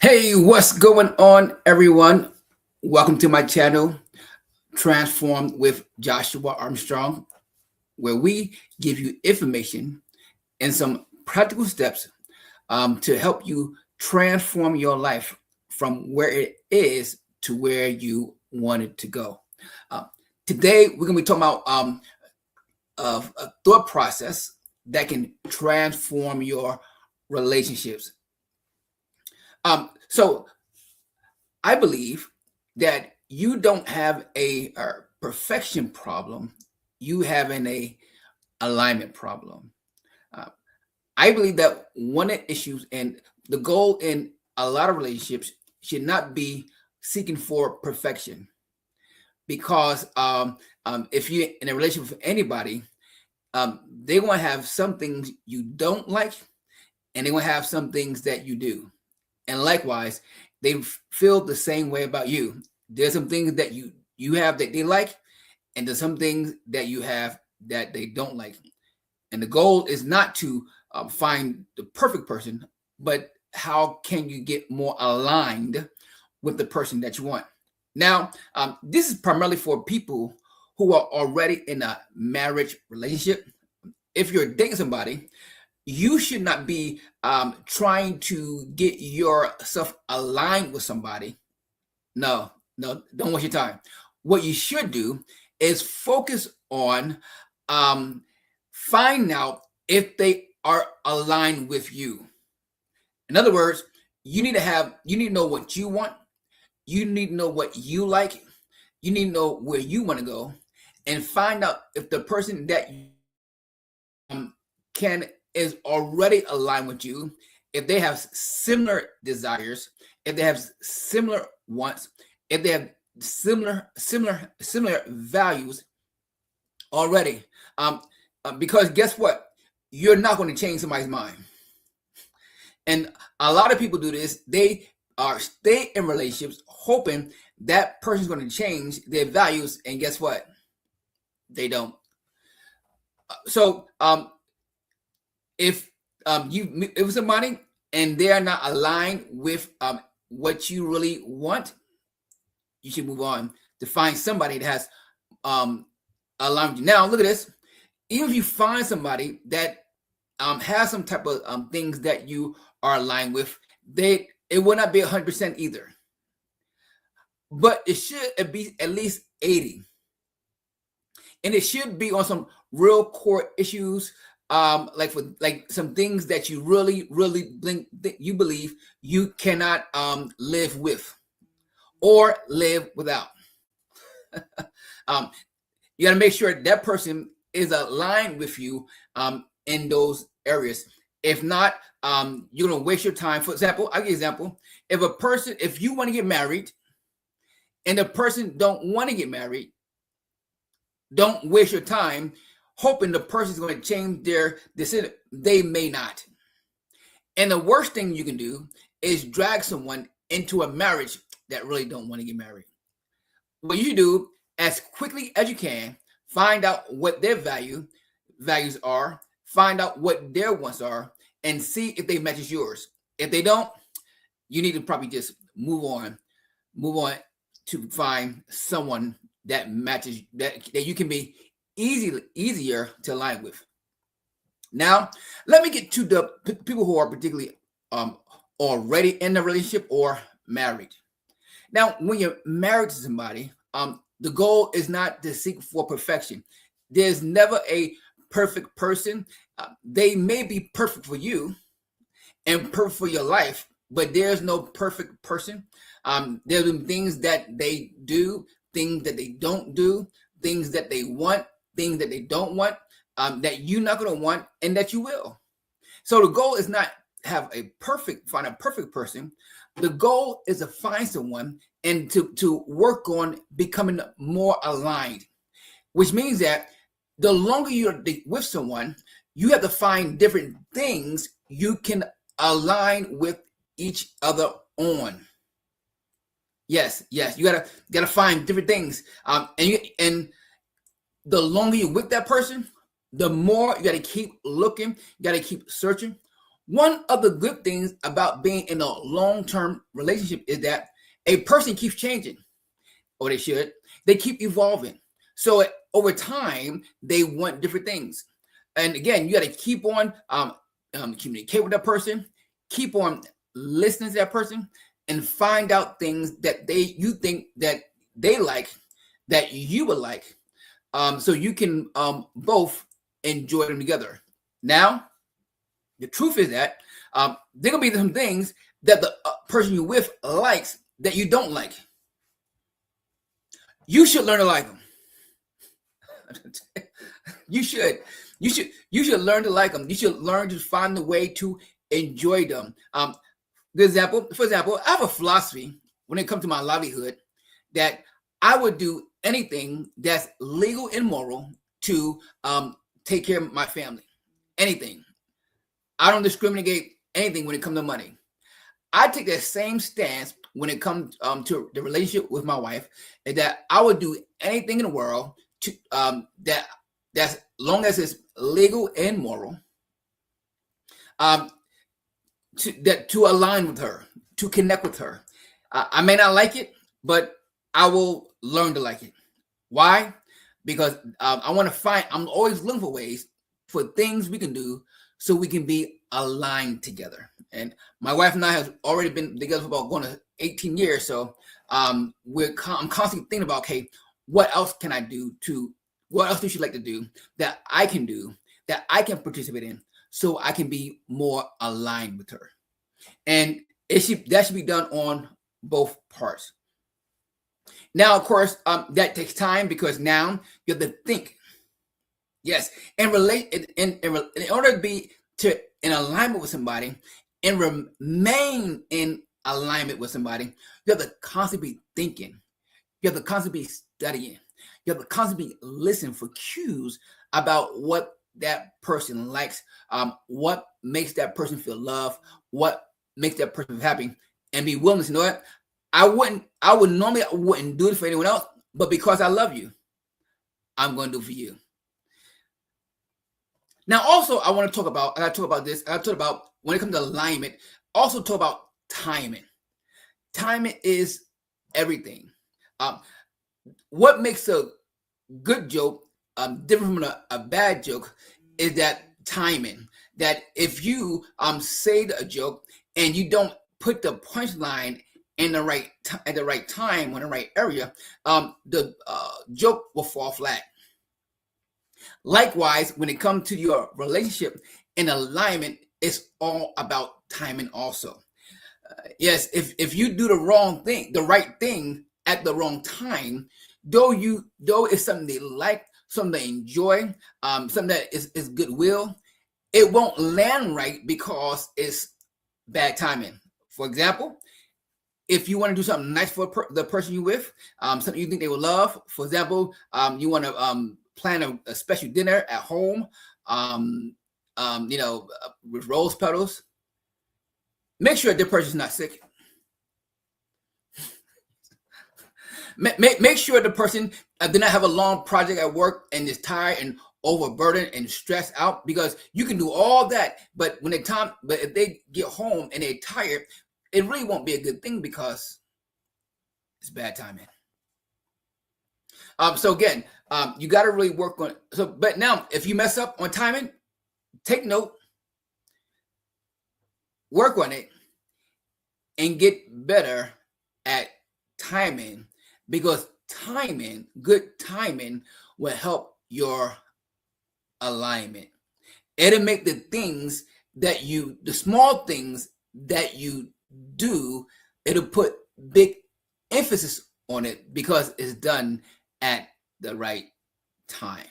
Hey, what's going on, everyone? Welcome to my channel, Transformed with Joshua Armstrong, where we give you information and some practical steps to help you transform your life from where it is to where you want it to go. Uh, Today, we're going to be talking about a thought process that can transform your relationships. So I believe that you don't have a perfection problem. You have a alignment problem. Uh, I believe that one of the issues and the goal in a lot of relationships should not be seeking for perfection, because if you're in a relationship with anybody, they're going to have some things you don't like, and they're going to have some things that you do. And likewise, they feel the same way about you. There's some things that you have that they like, and there's some things that you have that they don't like. And the goal is not to find the perfect person, but how can you get more aligned with the person that you want? Now, this is primarily for people who are already in a marriage relationship. If you're dating somebody, you should not be trying to get yourself aligned with somebody. No, don't waste your time. What you should do is focus on finding out if they are aligned with you. In other words, you need to know what you want. You need to know what you like. You need to know where you want to go, and find out if the person that you can is already aligned with you, if they have similar desires, if they have similar wants, if they have similar values already. Because guess what? You're not going to change somebody's mind. And a lot of people do this. They stay in relationships hoping that person's going to change their values, and guess what? They don't. So if you meet with somebody and they are not aligned with what you really want, you should move on to find somebody that has aligned with you. Now, look at this. Even if you find somebody that has some type of things that you are aligned with, it will not be 100% either. But it should be at least 80. And it should be on some real core issues, like some things that you really you believe you cannot live with or live without. You got to make sure that person is aligned with you in those areas. If not, you're gonna waste your time. For example, I'll give you an example. If you want to get married and the person don't want to get married, don't waste your time hoping the person's going to change their decision. They may not. And the worst thing you can do is drag someone into a marriage that really don't want to get married. What you do, as quickly as you can, find out what their values are, find out what their wants are, and see if they matches yours. If they don't, you need to probably just move on to find someone that matches, that you can be easier to align with. Now, let me get to the people who are particularly already in a relationship or married. Now, when you're married to somebody, the goal is not to seek for perfection. There's never a perfect person. They may be perfect for you and perfect for your life, but there's no perfect person. There's things that they do, things that they don't do, things that they want, things that they don't want, that you're not going to want, and that you will. So the goal is not find a perfect person. The goal is to find someone and to work on becoming more aligned, which means that the longer you're with someone, you have to find different things you can align with each other on. Yes, you gotta find different things, and the longer you're with that person, the more you gotta keep looking, you gotta keep searching. One of the good things about being in a long-term relationship is that a person keeps changing, or they should. They keep evolving. So over time, they want different things. And again, you got to keep on communicate with that person, keep on listening to that person, and find out things that you think that they like, that you would like, so you can both enjoy them together. Now, the truth is that there gonna be some things that the person you're with likes that you don't like. You should learn to like them. you should. You should learn to like them. You should learn to find a way to enjoy them. For example, I have a philosophy when it comes to my livelihood that I would do anything that's legal and moral to take care of my family. Anything. I don't discriminate anything when it comes to money. I take that same stance when it comes to the relationship with my wife, is that I would do anything in the world to that's long as it's legal and moral, to align with her, to connect with her. I may not like it, but I will learn to like it. Why? Because I want to find. I'm always looking for ways for things we can do so we can be aligned together. And my wife and I have already been together for about going to 18 years. So I'm constantly thinking about, okay, what else can I do what else do she like to do, that I can participate in, so I can be more aligned with her. And that should be done on both parts. Now, of course, that takes time, because now you have to think. Yes, and relate in order to be in alignment with somebody and remain in alignment with somebody, you have to constantly be thinking. You have to constantly be studying. You have to constantly listen for cues about what that person likes, what makes that person feel loved, what makes that person happy, and be willing to know what I wouldn't do it for anyone else, but because I love you, I'm going to do it for you. Now, also, I want to talk about, and I talk about when it comes to alignment, also talk about timing. Timing is everything. What makes a good joke different from a bad joke is that timing. That if you say a joke and you don't put the punchline at the right time or in the right area, the joke will fall flat. Likewise, when it comes to your relationship and alignment, it's all about timing also. Yes, if you do the right thing at the wrong time, though it's something they like, something they enjoy, something that is goodwill, it won't land right because it's bad timing. For example, if you want to do something nice for the person you're with, something you think they will love. For example, you want to plan a special dinner at home, with rose petals. Make sure the person's not sick. Make sure the person did not have a long project at work and is tired and overburdened and stressed out, because you can do all that, but if they get home and they're tired, it really won't be a good thing because it's bad timing. So again, you got to really work on it. But now, if you mess up on timing, take note, work on it, and get better at timing, because good timing will help your alignment. It'll make the small things that you do, it'll put big emphasis on it because it's done at the right time.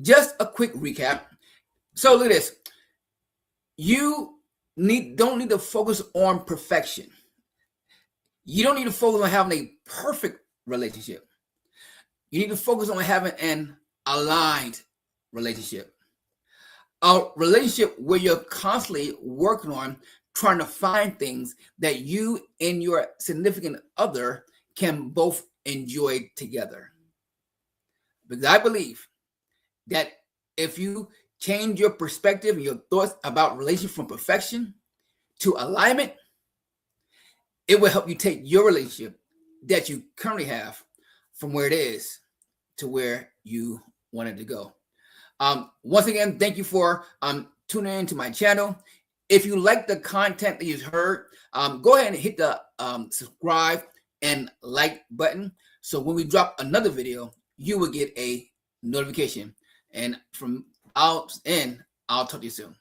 Just a quick recap. So look at this. You don't need to focus on perfection. You don't need to focus on having a perfect relationship. You need to focus on having an aligned relationship. A relationship where you're constantly working on trying to find things that you and your significant other can both enjoy together. Because I believe that if you change your perspective and your thoughts about relationship from perfection to alignment, it will help you take your relationship that you currently have from where it is to where you want it to go. Once again, thank you for tuning into my channel. If you like the content that you've heard, go ahead and hit the subscribe and like button. So when we drop another video, you will get a notification. And from out in, I'll talk to you soon.